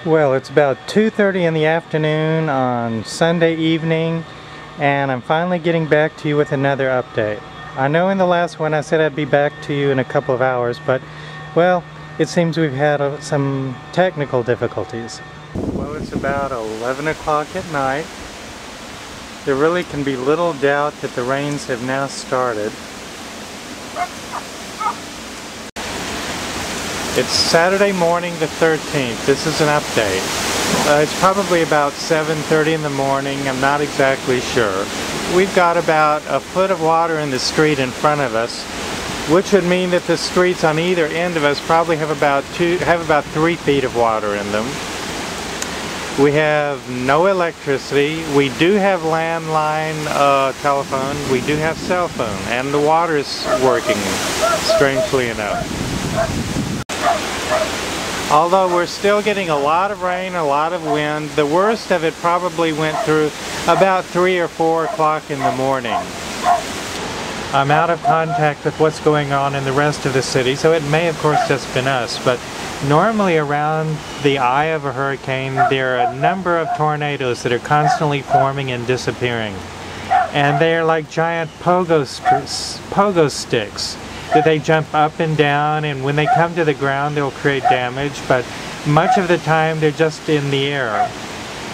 Well, it's about 2:30 in the afternoon on Sunday evening, and I'm finally getting back to you with another update. I know in the last one I said I'd be back to you in a couple of hours, but, well, it seems we've had some technical difficulties. Well, it's about 11 o'clock at night. There really can be little doubt that the rains have now started. It's Saturday morning the 13th. This is an update. It's probably about 7:30 in the morning. I'm not exactly sure. We've got about a foot of water in the street in front of us, which would mean that the streets on either end of us probably have about 3 feet of water in them. We have no electricity. We do have landline telephone. We do have cell phone, and the water is working, strangely enough. Although we're still getting a lot of rain, a lot of wind, the worst of it probably went through about 3 or 4 o'clock in the morning. I'm out of contact with what's going on in the rest of the city, so it may of course just been us, but normally around the eye of a hurricane there are a number of tornadoes that are constantly forming and disappearing. And they are like giant pogo sticks that they jump up and down, and when they come to the ground they'll create damage, but much of the time they're just in the air.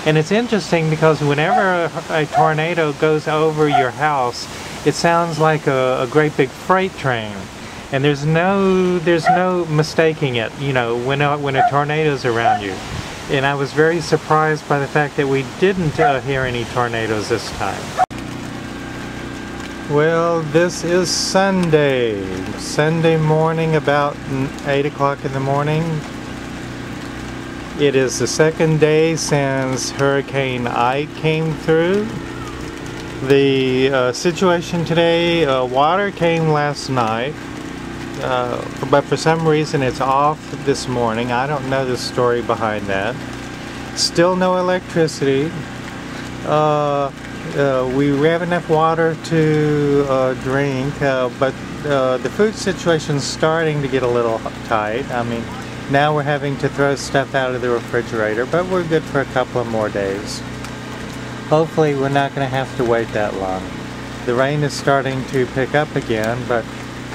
And it's interesting because whenever a tornado goes over your house, it sounds like a great big freight train, and there's no mistaking it, you know, when a tornado's around you. And I was very surprised by the fact that we didn't hear any tornadoes this time. Well, this is Sunday morning, about 8 o'clock in the morning. It is the second day since Hurricane Ike came through. The situation today, water came last night, but for some reason it's off this morning. I don't know the story behind that. Still no electricity. We have enough water to drink, but the food situation's starting to get a little tight. I mean, now we're having to throw stuff out of the refrigerator, but we're good for a couple of more days. Hopefully we're not going to have to wait that long. The rain is starting to pick up again, but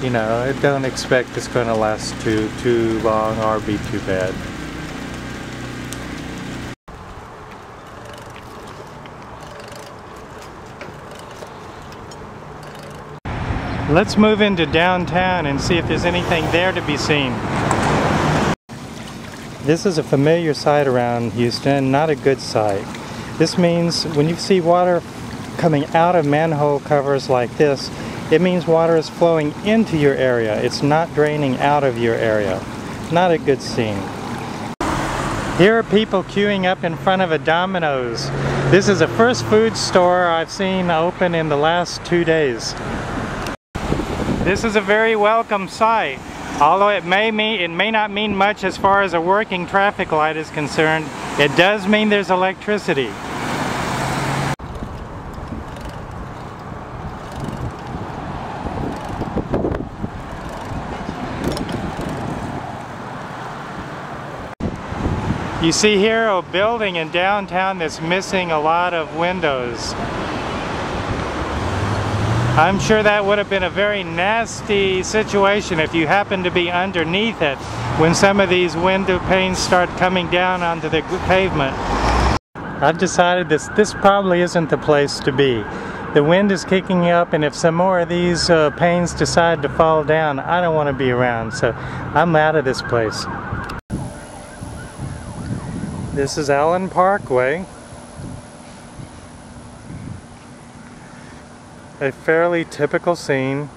you know, I don't expect it's going to last too long or be too bad. Let's move into downtown and see if there's anything there to be seen. This is a familiar sight around Houston, not a good sight. This means when you see water coming out of manhole covers like this, it means water is flowing into your area. It's not draining out of your area. Not a good scene. Here are people queuing up in front of a Domino's. This is the first food store I've seen open in the last 2 days. This is a very welcome sight. Although it may not mean much as far as a working traffic light is concerned, it does mean there's electricity. You see here a building in downtown that's missing a lot of windows. I'm sure that would have been a very nasty situation if you happened to be underneath it when some of these window panes start coming down onto the pavement. I've decided this probably isn't the place to be. The wind is kicking up, and if some more of these panes decide to fall down, I don't want to be around, so I'm out of this place. This is Allen Parkway. A fairly typical scene.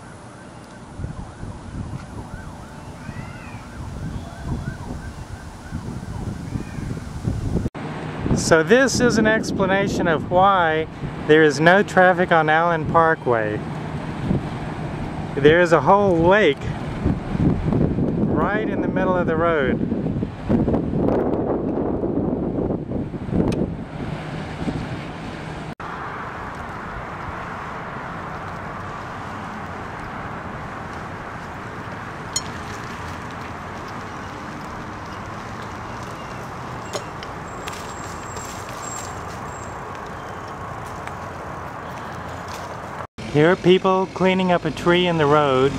So this is an explanation of why there is no traffic on Allen Parkway. There is a whole lake right in the middle of the road. Here are people cleaning up a tree in the road.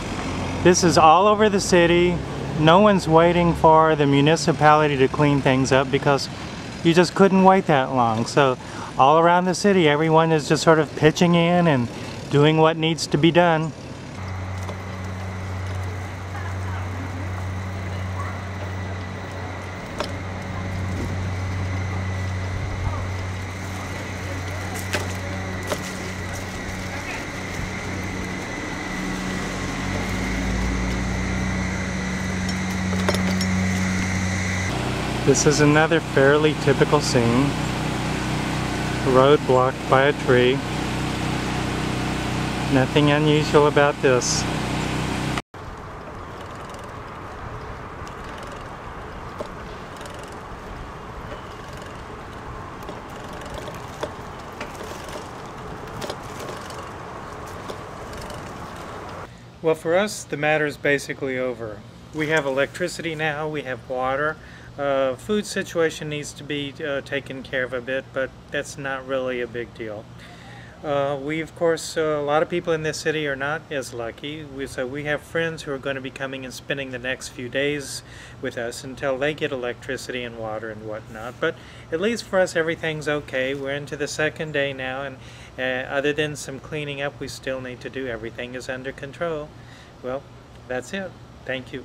This is all over the city. No one's waiting for the municipality to clean things up because you just couldn't wait that long. So all around the city, everyone is just sort of pitching in and doing what needs to be done. This is another fairly typical scene. A road blocked by a tree. Nothing unusual about this. Well, for us, the matter is basically over. We have electricity now, we have water. Food situation needs to be taken care of a bit, but that's not really a big deal. We, of course, a lot of people in this city are not as lucky. So we have friends who are going to be coming and spending the next few days with us until they get electricity and water and whatnot. But at least for us, everything's okay. We're into the second day now, and other than some cleaning up we still need to do, everything is under control. Well, that's it. Thank you.